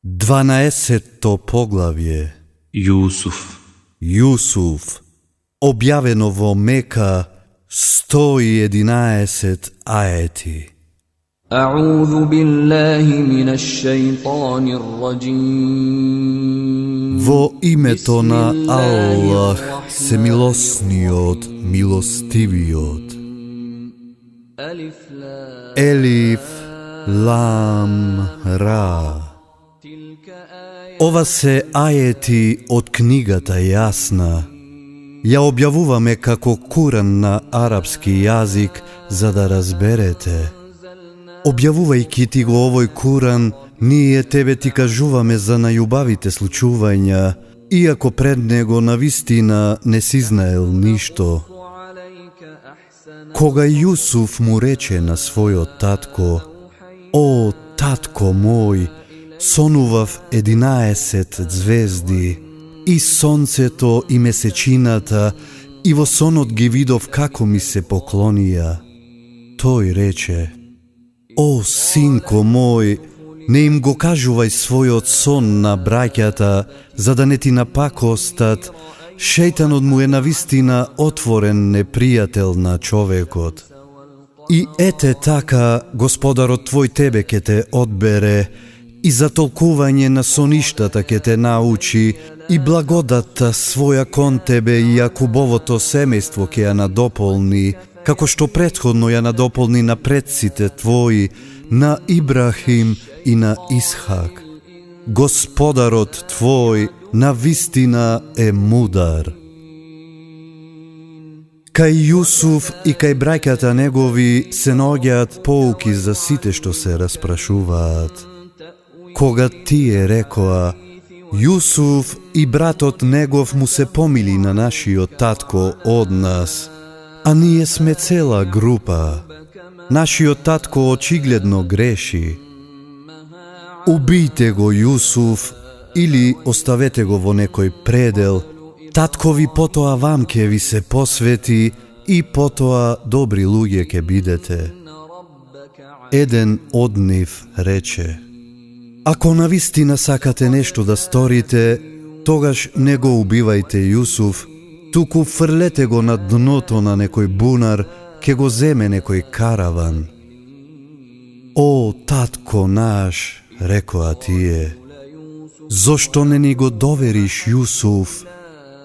12. poglavje Jusuf, objavljeno vo Meka, 111 ajeti. أعوذ بالله من الشيطان الرجيم Vo ime to na Allah, se milosniot, milostiviot. Elif, Lam, Ra. Ova se ajeti od knjigata jasna. Ja objavuvame kako Kuran na arapski jazik, za da razberete. Objavuvajki ti go ovoj Kuran, nije tebe ti kažuvame za najubavite slučuvanja, iako pred nego navistina ne siznael ništo. Koga Jusuf mu reče na svojo tatko: O tatko moj, sonuvav 11 zvezdi, i soncето i mesečinata, i vo sonot gi vidov kako mi se poklonija. Toj reče: O sinko moj, ne im go kažuvaj svojot son na braćata, za da ne ti napakostat, šeitanot mu je navistina otvoren neprijatelj na čovekot. I ete taka, gospodarot tvoj tebe ke te odbere, i za tolkuvanje na soništata ke te nauči, i blagodata svoja kon tebe i Jakubovo to semejstvo ke ja nadopolni, kako što prethodno ja nadopolni na predsite tvoji, na Ibrahim i na Ishak. Gospodarot tvoj navistina je mudar. Kaj Jusuf i kaj braćata negovi se nogjat pouki za site što se rasprašuvat. Koga ti je rekoa: Jusuf i bratot negov mu se pomili na našio tatko od nas, a nije sme cela grupa. Našio tatko očigledno greši. Ubijte go Jusuf ili ostavete go vo nekoj predel, tatkovi potoa vam ke vi se posveti i potoa dobri luje ke bidete. Eden od njih reče: Ako navistina sakate nešto da storite, togaš ne go ubivajte Jusuf, tuku frlete go na dnoto na nekoj bunar, ke go zeme nekoj karavan. O tatko naš, rekoa ti je, zašto ne ni go doveriš Jusuf,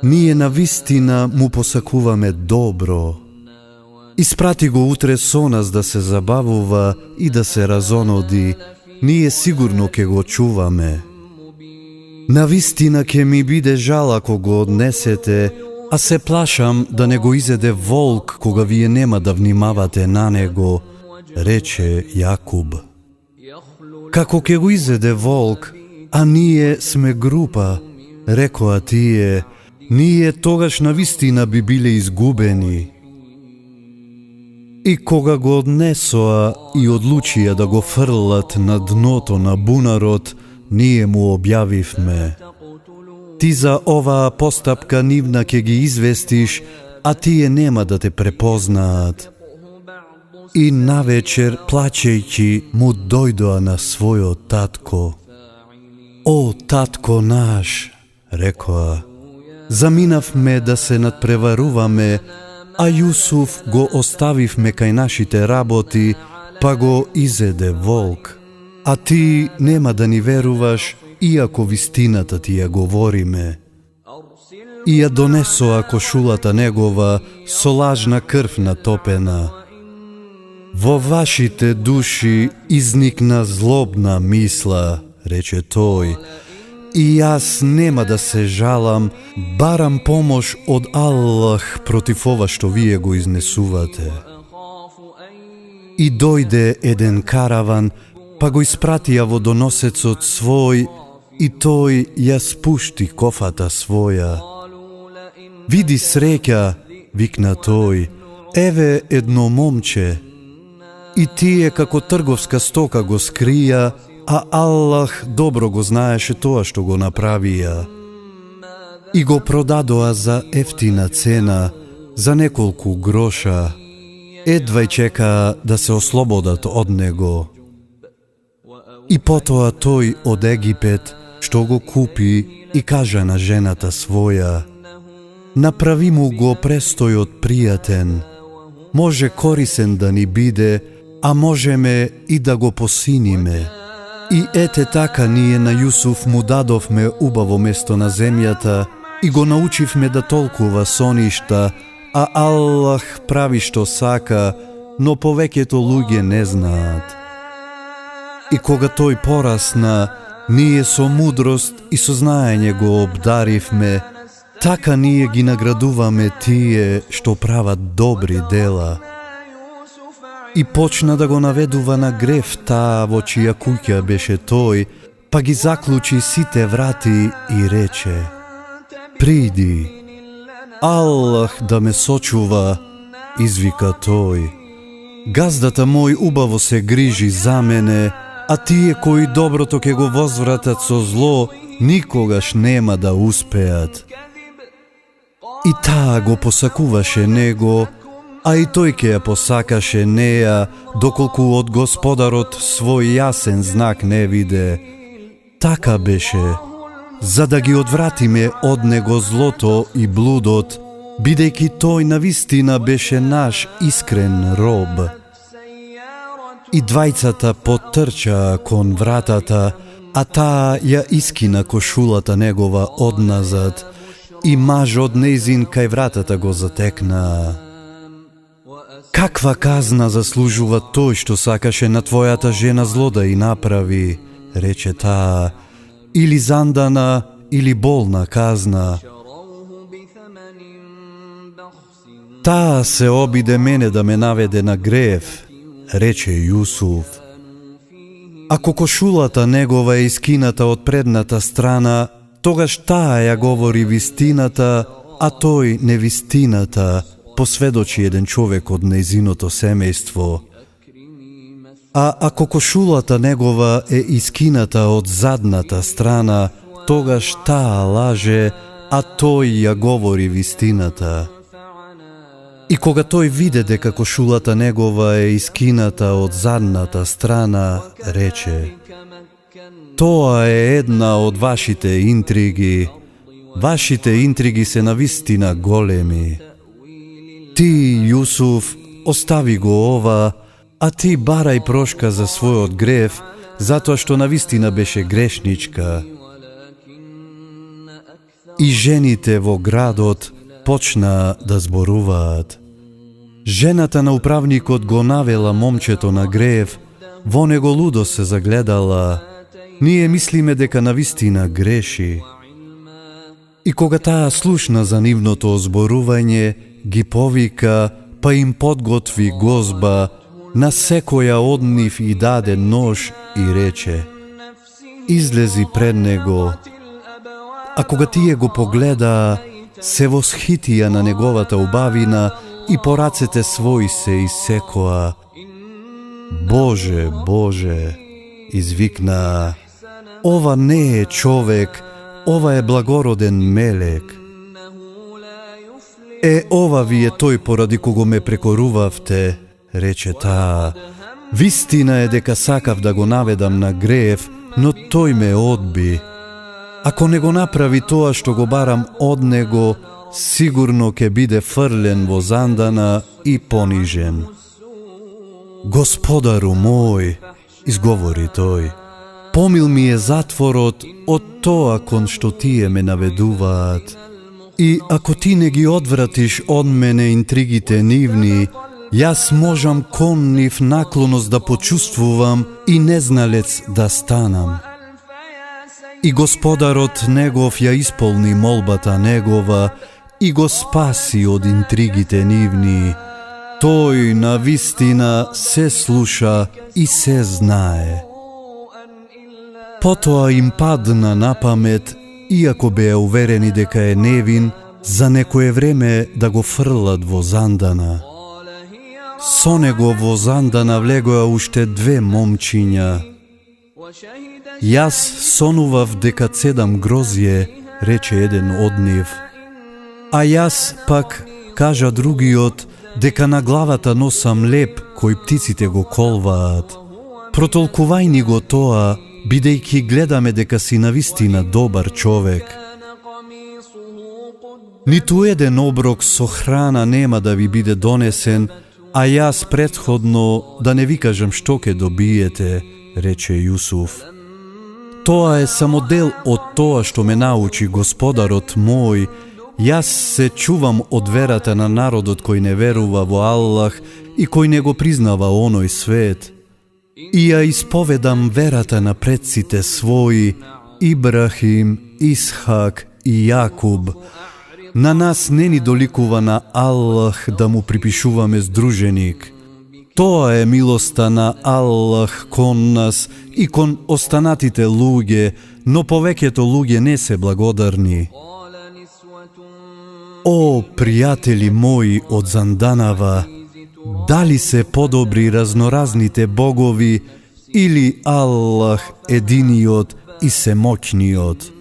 nije navistina mu posakuvame dobro. Isprati go utre so nas da se zabavuva i da se razonodi, nije sigurno ke go čuvame. Navistina ke mi bide žal ako go odnesete, a se plašam da nego izede volk koga vije nema da vnimavate na nego, reče Jakub. Kako ke go izede volk, a nije sme grupa, rekoa ti je, nije togaš navistina bi bili izgubeni. I koga go odnesoa i odlučija da go frlat na dnoto na bunarot, nije mu objaviv me. Ti za ova postapka nivna ke gi izvestiš, a ti je nema da te prepoznaat. I navečer plaćeći mu dojdoa na svojo tatko. O tatko naš, rekoa, zaminav me da se nadprevaruvame, a Jusuf go ostaviv me kaj našite raboti, pa go izede volk. A ti nema da ni veruvaš, iako vistinata ti ja govorime. I ja donesoa košulata negova, so lažna krv natopena. Vo vašite duši iznikna zlobna misla, reče toj, i jas nema da se žalam, baram pomož od Allah protiv ova što vije go iznesuvate. I dojde eden karavan, pa go ispratija vodonosecot svoj, i toj ja spušti kofata svoja. Vidi sreća, vikna toj, eve edno momče, i ti je kako trgovska stoka go skrija, a Allah dobro go znaješe toa što go napravija. I go prodadoa za eftina cena, za nekolku groša, edvaj čeka da se oslobodat od nego. И потоа тој од Египет, што го купи, и кажа на жената своја: направи му го престојот пријатен, може корисен да ни биде, а можеме и да го посиниме. И ете така ние на Јусуф му дадовме убаво место на земјата и го научивме да толкува соништа, а Аллах прави што сака, но повеќето луѓе не знаат. И кога тој порасна, ние со мудрост и со знаење го обдаривме, така ние ги наградуваме тие што прават добри дела. И почна да го наведува на грев таа во чија куќа беше тој, па ги заклучи сите врати и рече: приди, Аллах да ме сочува, извика тој. Газдата мој убаво се грижи за мене, а тие кои доброто ќе го возвратат со зло, никогаш нема да успеат. И таа го посакуваше него, а и тој ќе ја посакаше неа, доколку од Господарот свој јасен знак не виде. Така беше, за да ги одвратиме од него злото и блудот, бидејќи тој навистина беше наш искрен роб. И двајцата поттрчаа кон вратата, а таа ја искина кошулата негова одназад, и мажот нејзин кај вратата го затекнаа. Каква казна заслужува тој што сакаше на твојата жена зло да и направи, рече таа, или зандана, или болна казна. Таа се обиде мене да ме наведе на грев, рече Јусуф. Ако кошулата негова е искината од предната страна, тогаш таа ја говори вистината, а тој невистината, посведочи еден човек од нејзиното семејство. А ако кошулата негова е искината од задната страна, тогаш таа лаже, а тој ја говори вистината. И кога тој виде дека кошулата негова е искината од задната страна, рече: тоа е една од вашите интриги. Вашите интриги се навистина големи. Ти, Јусуф, остави го ова, а ти барај прошка за својот грев, затоа што навистина беше грешничка. И жените во градот почнаа да зборуваат. Жената на управникот го навела момчето на грев, во него лудо се загледала. Ние мислиме дека навистина греши. И кога таа слушна за нивното озборување, ги повика, па им подготви гозба, на секоја од нив и даде нож и рече: излези пред него. А кога тие го погледаа, се восхитија на неговата убавина и по рацете своји се исекоа. Боже, Боже, извикнаа, ова не е човек, ова е благороден мелек. Ова ви е тој поради кого ме прекорувавте, рече таа. Вистина е дека сакав да го наведам на грев, но тој ме одби. Ако не го направи тоа што го барам од него, сигурно ќе биде фрлен во зандана и понижен. Господару мој, изговори тој, помил ми е затворот од тоа кон што тие ме наведуваат. И ако ти не ги одвратиш од мене интригите нивни, јас можам кон нив наклоност да почувствувам и незналец да станам. И Господарот негов ја исполни молбата негова и го спаси од интригите нивни. Тој на вистина се слуша и се знае. Потоа им падна на памет, иако беа уверени дека е невин, за некое време да го фрлат во зандана. Со него во зандана влегоа уште две момчиња. Јас сонував дека цедам грозје, рече еден од нив. А јас пак, кажа другиот, дека на главата носам леп кој птиците го колваат. Протолкувај ни го тоа, бидејќи гледаме дека си навистина добар човек. Ниту еден оброк со храна нема да ви биде донесен, а јас претходно да не ви кажам што ќе добиете, рече Јусуф. Тоа е само дел од тоа што ме научи Господарот мој. Јас се чувам од верата на народот кој не верува во Аллах и кој не го признава оној свет. И ја исповедам верата на предците своји, Ибрахим, Исхак и Јакуб. На нас не ни доликува на Аллах да му припишуваме здруженик. Тоа е милоста на Аллах кон нас и кон останатите луѓе, но повеќето луѓе не се благодарни. О, пријатели мои од Занданава, дали се подобри разноразните богови или Аллах единиот и семоќниот?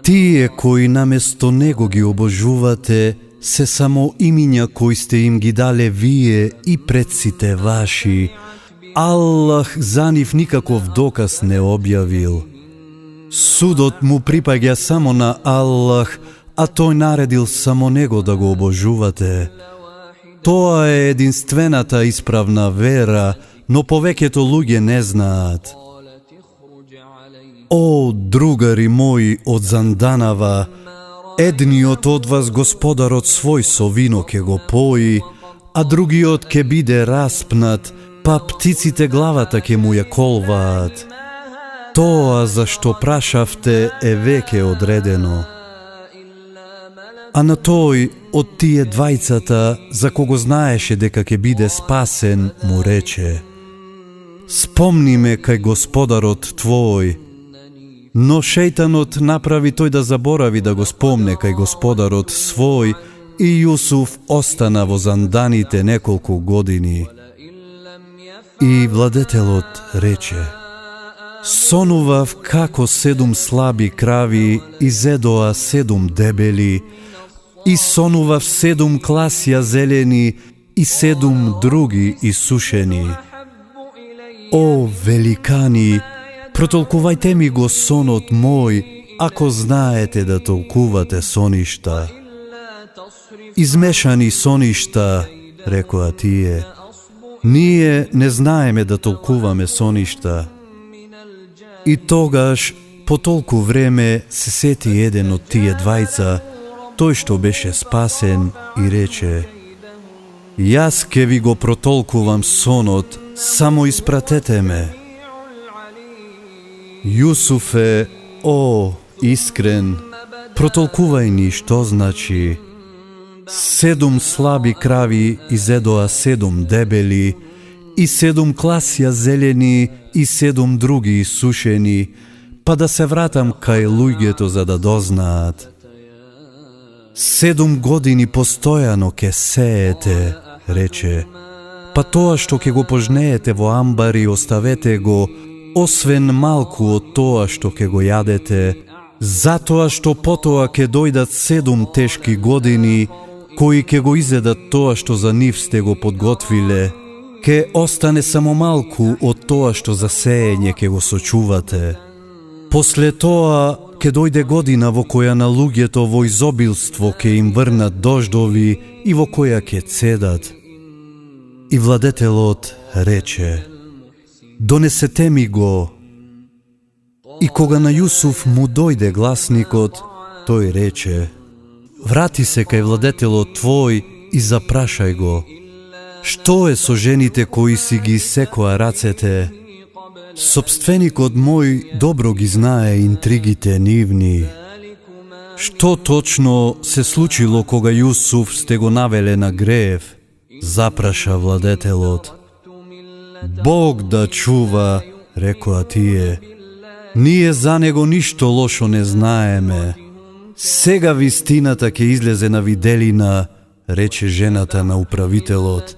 Тие кои наместо него ги обожувате, се само имиња кои сте им ги дале вие и предците ваши. Аллах за нив никаков доказ не објавил. Судот му припаѓа само на Аллах, а тој наредил само него да го обожувате. Тоа е единствената исправна вера, но повеќето луѓе не знаат. О, другари мои од Занданава, едниот од вас Господарот свој со вино ке го пои, а другиот ке биде распнат, па птиците главата ке му ја колваат. Тоа за што прашавте е веќе одредено. А на тој од тие двајцата, за кого знаеше дека ќе биде спасен, му рече: спомни ме кај Господарот твој. Но шејтанот направи тој да заборави да го спомне кај Господарот свој и Јусуф остана во Занданите неколку години. И владетелот рече: сонував како 7 слаби крави изедоа 7 дебели, и сонував 7 класја зелени и 7 други исушени. О, великани, протолкувајте ми го сонот мој, ако знаете да толкувате соништа. Измешани соништа, рекоа тие. Ние не знаеме да толкуваме соништа. И тогаш, по толку време, се сети еден од тие двајца, тој што беше спасен, и рече: јас ке ви го протолкувам сонот, само испратете ме. Јусуфе, о, искрен, протолкувај ни што значи: 7 слаби крави изедоа 7 дебели, и 7 класја зелени и 7 други исушени, па да се вратам кај луѓето за да дознаат. 7 години постојано ке сеете, рече, па тоа што ке го пожнеете во амбари оставете го, освен малку од тоа што ке го јадете, затоа што потоа ке дојдат 7 тешки години, кои ке го изедат тоа што за нив сте го подготвиле, ке остане само малку од тоа што за сеење ке го сочувате. После тоа ке дојде година во која на луѓето во изобилство ке им врнат дождови и во која ке цедат. И владетелот рече: донесете ми го. И кога на Јусуф му дојде гласникот, тој рече: врати се кај владетелот твој и запрашај го: што е со жените кои си ги исекоа рацете? Сопственикот мој добро ги знае интригите нивни. Што точно се случило кога Јусуф сте го навеле на грев? Запраша владетелот. Бог да чува, рекоа тие. Ние за него ништо лошо не знаеме. Сега вистината ќе излезе на виделина, рече жената на управителот.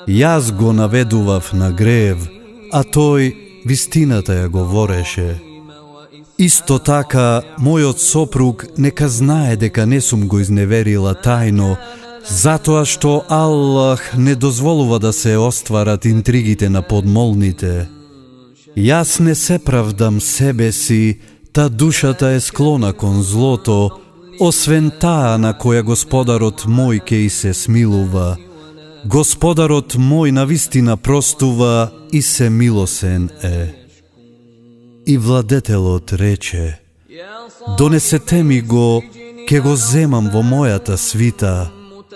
Јас го наведував на грев, а тој вистината ја говореше. Исто така, мојот сопруг нека знае дека не сум го изневерила тајно, затоа што Аллах не дозволува да се остварат интригите на подмолните. Јас не се правдам себе си, та душата е склона кон злото, освен таа на која Господарот мој ке и се смилува. Господарот мој навистина простува и се милосен е. И владетелот рече: донесете ми го, ке го земам во мојата свита.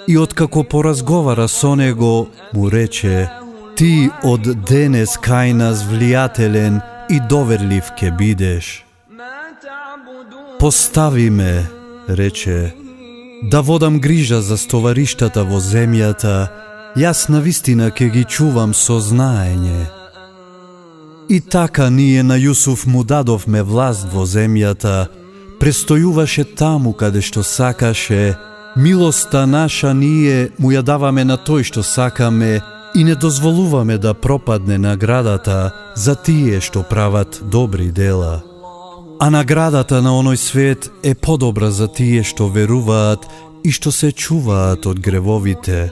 И откако поразговара со него, му рече: ти од денес кај нас влијателен и доверлив ке бидеш. Постави ме, рече, да водам грижа за стовариштата во земјата, јас навистина ке ги чувам со знаење. И така ние на Јусуф му дадовме власт во земјата, престојуваше таму каде што сакаше, милоста наша ние му ја даваме на тој што сакаме и не дозволуваме да пропадне наградата за тие што прават добри дела. А наградата на оној свет е подобра за тие што веруваат и што се чуваат од гревовите.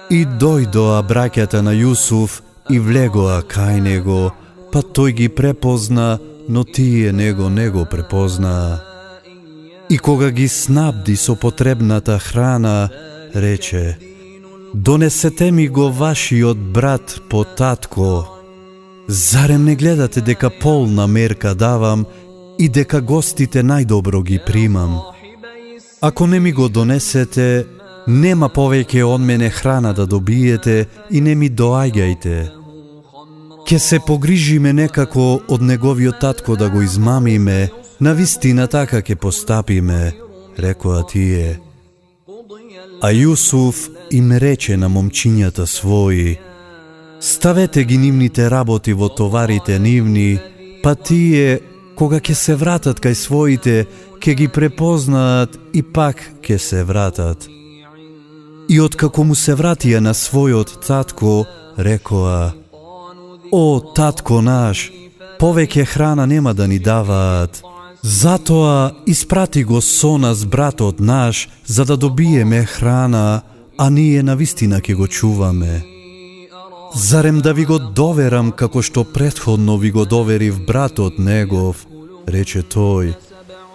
И дојдоа браќата на Јусуф и влегоа кај него, па тој ги препозна, но тие него не го препознаа. И кога ги снабди со потребната храна, рече: донесете ми го вашиот брат по татко. Зарем не гледате дека полна мерка давам и дека гостите најдобро ги примам? Ако не ми го донесете, нема повеќе од мене храна да добиете и не ми доаѓајте. Ке се погрижиме некако од неговиот татко да го измамиме, навистина така ке постапиме, рекоа тие. А Јусуф им рече на момчињата своји: ставете ги нивните работи во товарите нивни, па тие, кога ќе се вратат кај своите, ќе ги препознаат и пак ќе се вратат. И откако му се вратија на својот татко, рекоа: о, татко наш, повеќе храна нема да ни даваат. Затоа испрати го со нас братот наш, за да добиеме храна, а ние навистина ќе го чуваме. Зарем да ви го доверам како што претходно ви го доверив братот негов, рече тој.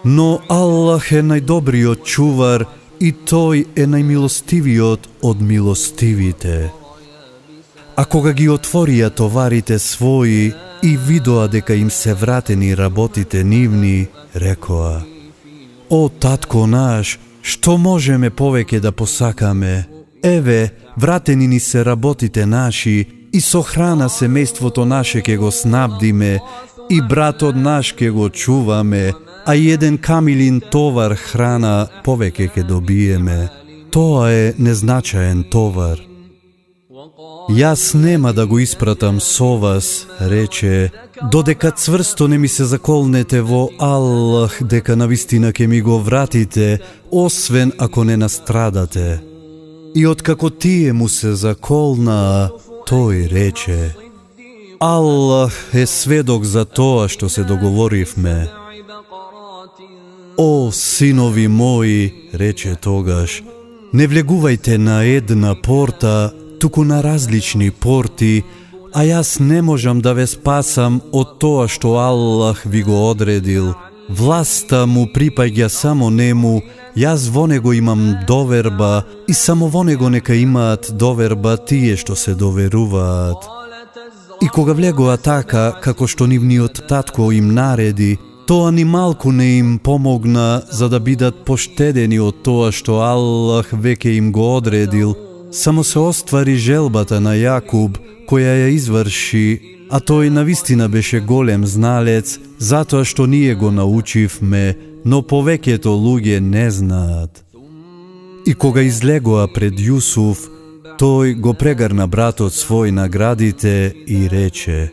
Но Аллах е најдобриот чувар и тој е најмилостивиот од милостивите. А кога ги отворија товарите своји и видоа дека им се вратени работите нивни, рекоа: о, татко наш, што можеме повеќе да посакаме? Еве, вратени ни се работите наши и со храна семејството наше ке го снабдиме и братот наш ке го чуваме, а еден камилин товар храна повеќе ке добиеме. Тоа е незначаен товар. Јас нема да го испратам со вас, рече, додека цврсто не ми се заколнете во Аллах дека навистина ке ми го вратите, освен ако не настрадате. И откако тие му се заколнаа, тој рече: Аллах е сведок за тоа што се договоривме. О, синови мои, рече тогаш, не влегувајте на една порта, туку на различни порти, а јас не можам да ве спасам од тоа што Аллах ви го одредил. Власта му припаѓа само нему, јас во него имам доверба и само во него нека имаат доверба тие што се доверуваат. И кога влегоа така, како што нивниот татко им нареди, тоа ни малку не им помогна за да бидат поштедени од тоа што Аллах веќе им го одредил, само се оствари желбата на Јакуб, која ја изврши, а тој навистина беше голем зналец, затоа што ние го научивме, но повеќето луѓе не знаат. И кога излегоа пред Јусуф, тој го прегарна братот свој на градите и рече: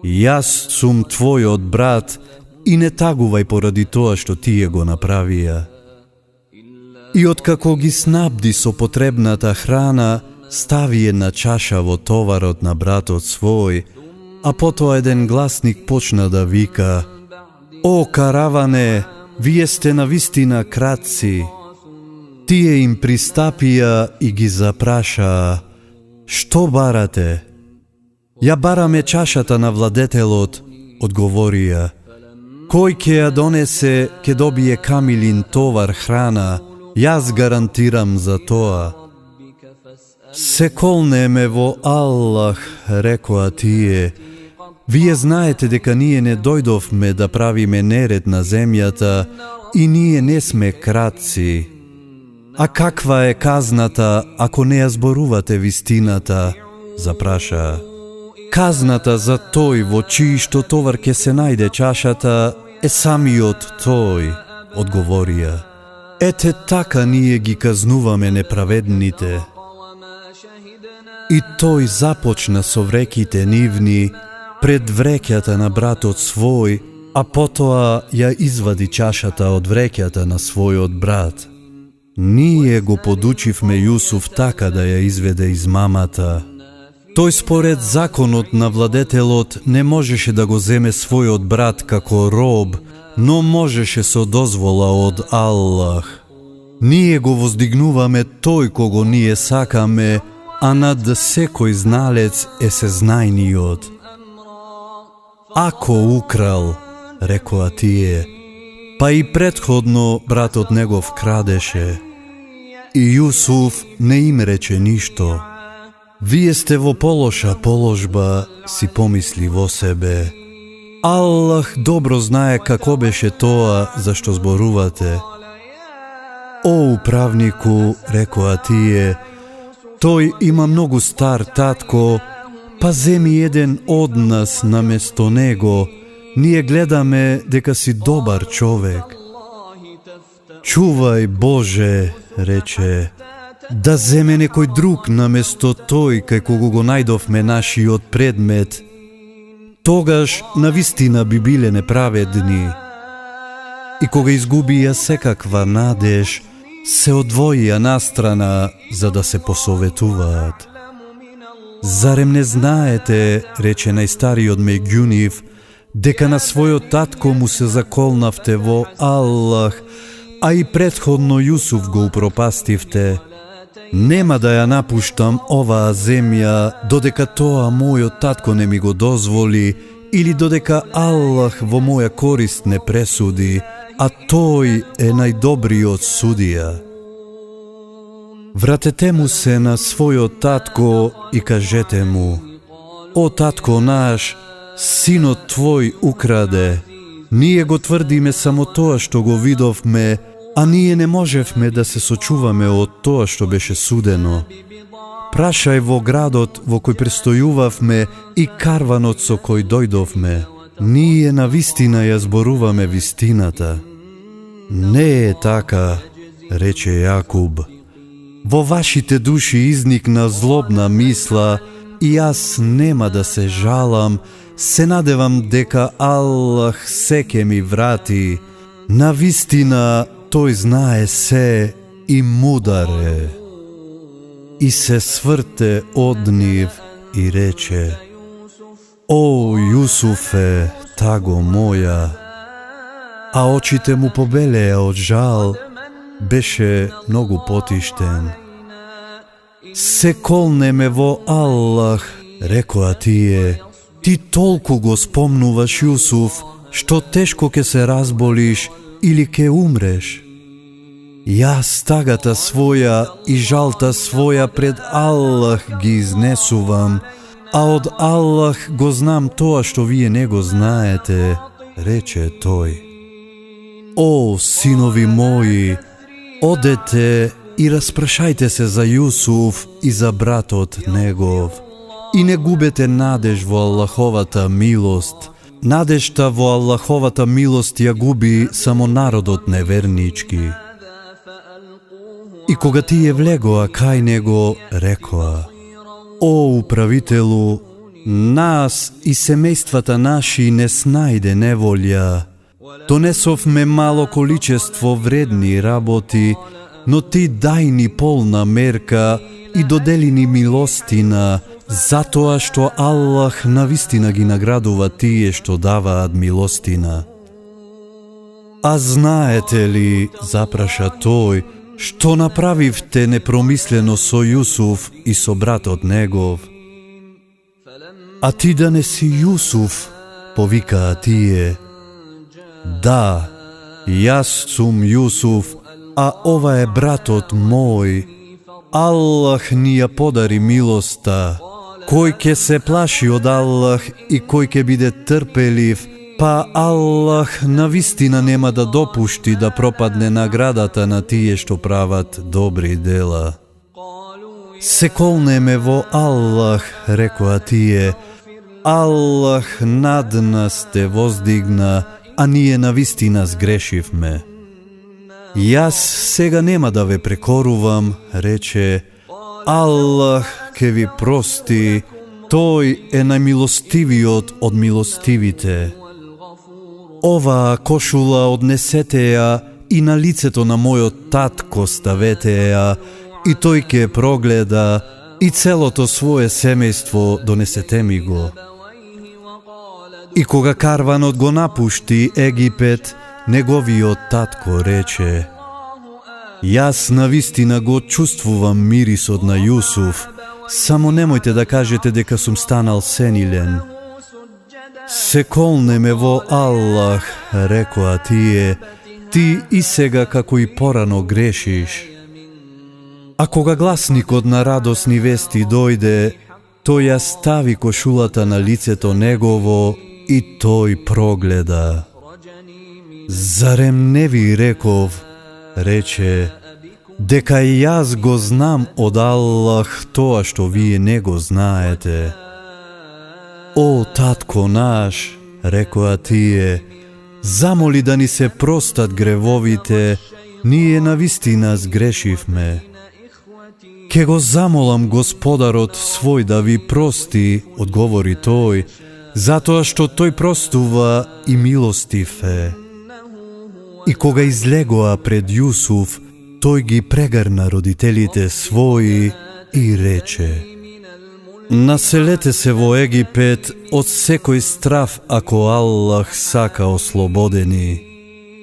Јас сум твојот брат и не тагувај поради тоа што тие го направија. И откако ги снабди со потребната храна, стави една чаша во товарот на братот свој, а потоа еден гласник почна да вика: О, караване, вие сте навистина кратци. Тие им пристапија и ги запрашаа: Што барате? Ја бараме чашата на владетелот, одговорија. Кој ќе ја донесе, ќе добие камилин товар храна, јас гарантирам за тоа. Се колнеме во Аллах, рекоа тие. Вие знаете дека ние не дојдовме да правиме неред на земјата и ние не сме кратци. А каква е казната ако не ја зборувате вистината? Запраша. Казната за тој во чиј што товар ќе се најде чашата е самиот тој, одговорија. Ете така ние ги казнуваме неправедните. И тој започна со вреките нивни пред вреќата на братот свој, а потоа ја извади чашата од вреќата на својот брат. Ние го подучивме Јусуф така да ја изведе измамата. Тој според законот на владетелот не можеше да го земе својот брат како роб, но можеше со дозвола од Аллах. Ние го воздигнуваме тој кого ние сакаме, а над секој зналец е сезнајниот. Ако украл, рекоа тие, па и претходно братот негов крадеше. И Јусуф не им рече ништо. Вие сте во полоша положба, си помисли во себе. Аллах добро знае како беше тоа за што зборувате. О, управнику, рекоа тие, тој има многу стар татко, па земи еден од нас наместо него, ние гледаме дека си добар човек. Чувај, Боже, рече, да земе некој друг наместо тој кај кого го најдовме нашиот предмет, тогаш навистина би биле неправедни. И кога изгубија секаква надеж, се одвоија настрана за да се посоветуваат. Зарем не знаете, рече најстариот меѓу нив, дека на својот татко му се заколнавте во Аллах, а и претходно Јусуф го упропастивте. Нема да ја напуштам оваа земја додека тоа мојот татко не ми го дозволи или додека Аллах во моја корист не пресуди, а тој е најдобриот судија. Вратете му се на својот татко и кажете му: О татко наш, синот твој украде. Ние го тврдиме само тоа што го видовме, а ние не можевме да се сочуваме од тоа што беше судено. Прашај во градот во кој престојувавме и карванот со кој дојдовме. Ние навистина ја зборуваме вистината. Не е така, рече Јакуб. Во вашите души изникна злобна мисла и јас нема да се жалам, се надевам дека Аллах се ке ми врати. Навистина тој знае се и мудар е. И се сврте од нив и рече: О, Јусуфе, таго моја. А очите му побелеа од жал, беше многу потиштен. Се колнеме во Аллах, рекоа тие, ти толку го спомнуваш Јусуф, што тешко ке се разболиш или ке умреш. Јас тагата своја и жалта своја пред Аллах ги изнесувам, а од Аллах го знам тоа што вие не го знаете, рече тој. О, синови мои, одете и распрашајте се за Јусуф и за братот негов. И не губете надеж во Аллаховата милост. Надежта во Аллаховата милост ја губи само народот невернички. И кога тие влегоа кај него, рекоа: О, управителу, нас и семејствата наши не снајде неволја. Донесовме мало количество вредни работи, но ти дај ни полна мерка и додели ни милостина, затоа што Аллах навистина ги наградува тие што даваат милостина. А знаете ли, запраша тој, што направивте непромислено со Јусуф и со братот негов? А ти да не си Јусуф, повикаа тие. Да, јас сум Јусуф, а ова е братот мој. Аллах ни ја подари милоста. Кој ќе се плаши од Аллах и кој ќе биде трпелив, па Аллах навистина нема да допушти да пропадне наградата на тие што прават добри дела. Се колнеме во Аллах, рекоа тие. Аллах над нас те воздигна, а ние навистина сгрешивме. Јас сега нема да ве прекорувам, рече. Аллах ке ви прости, тој е најмилостивиот од милостивите. Оваа кошула однесете ја и на лицето на мојот татко ставете ја, и тој ке прогледа, и целото свое семејство донесете ми го. И кога карванот го напушти Египет, неговиот татко рече: Јас навистина го чувствувам мирисот на Јусуф, само немојте да кажете дека сум станал сенилен. Се колнеме во Аллах, рекоа тие, ти и сега како и порано грешиш. А кога гласникот на радосни вести дојде, тој ја стави кошулата на лицето негово и тој прогледа. Зарем не ви реков, рече, дека и јас го знам од Аллах тоа што вие не го знаете. О, татко наш, рекоа тие, замоли да ни се простат гревовите, ние навистина сгрешивме. Ке го замолам Господарот свој да ви прости, одговори тој, затоа што тој простува и милостив е. И кога излегоа пред Јусуф, тој ги прегрна родителите своји и рече: Населете се во Египет од секој страф ако Аллах сака ослободени.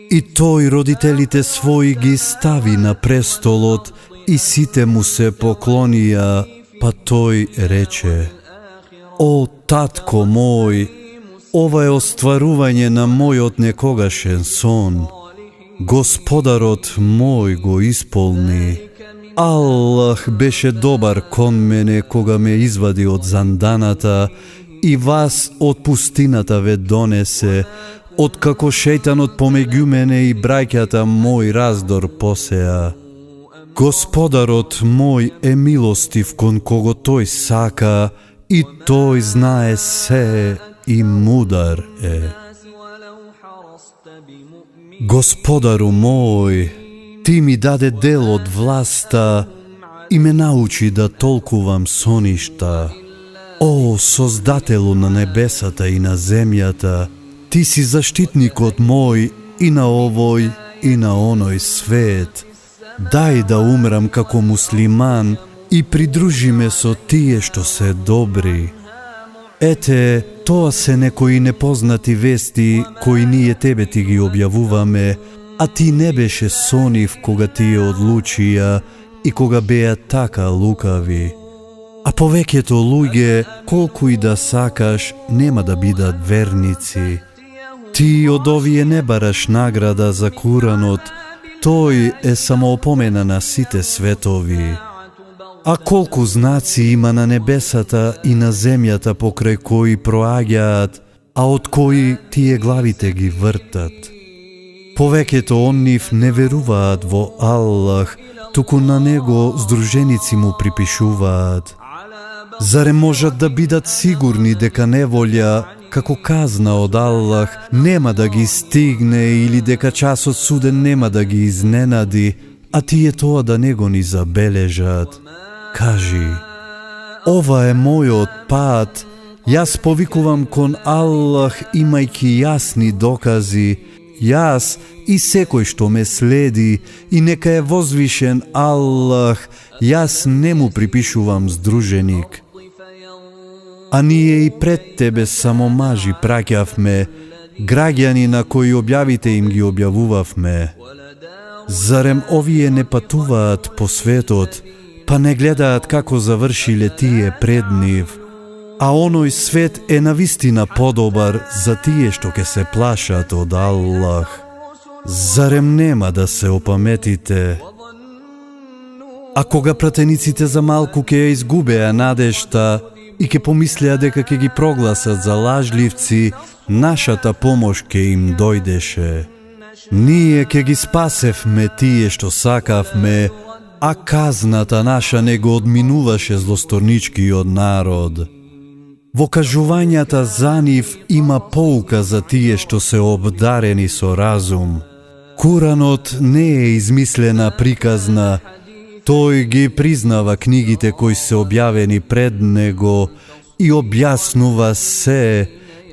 И тој родителите своји ги стави на престолот и сите му се поклонија, па тој рече: О, татко мој, ова е остварување на мојот некогашен сон. Господарот мој го исполни. Аллах беше добар кон мене кога ме извади од занданата и вас од пустината ве донесе, откако шејтанот помеѓу мене и браќата мој раздор посеа. Господарот мој е милостив кон кого тој сака и тој знае се и мудар е. Господару мој, ти ми даде дел од власта и ме научи да толкувам соништа. О, Создателу на небесата и на земјата, ти си заштитникот мој и на овој и на оној свет. Дај да умрам како муслиман и придружи ме со тие што се добри. Ете, тоа се некои непознати вести кои ние тебе ти ги објавуваме, а ти не беше сонив кога ти ја одлучија и кога беа така лукави. А повеќето луѓе, колку и да сакаш, нема да бидат верници. Ти од овие не бараш награда за Куранот, тој е самоопомена на сите светови. А колку знаци има на небесата и на земјата покрај кои проаѓаат, а од кои тие главите ги вртат. Повеќето оннив не веруваат во Аллах, туку на него здруженици му припишуваат. Заре можат да бидат сигурни дека неволја, како казна од Аллах, нема да ги стигне или дека часот суден нема да ги изненади, а тие тоа да не го ни забележат. Кажи, ова е мојот пат, јас повикувам кон Аллах имајќи јасни докази, јас и секој што ме следи, и нека е возвишен Аллах, јас не му припишувам здруженик. А ние и пред тебе само мажи праќавме, граѓани на кои објавите им ги објавувавме. Зарем овие не патуваат по светот, па не гледаат како завршиле тие пред нив? a оној свет е навистина подобар за тие што ќе се плашат од Аллах. Зарем нема да се опаметите? А кога пратениците за малку ќе ја изгубеа надежта и ќе помислеа дека ќе ги прогласат за лажливци, нашата помош ќе им дојдеше. Ние ќе ги спасевме тие што сакавме, а казната наша не го одминуваше злосторничкиот народ. Во кажувањата за нив има поука за тие што се обдарени со разум. Куранот не е измислена приказна, тој ги признава книгите кои се објавени пред него и објаснува се,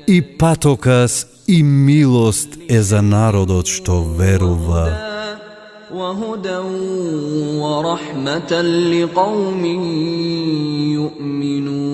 и патокас и милост е за народот што верува. وهدى ورحمة لقوم يؤمنون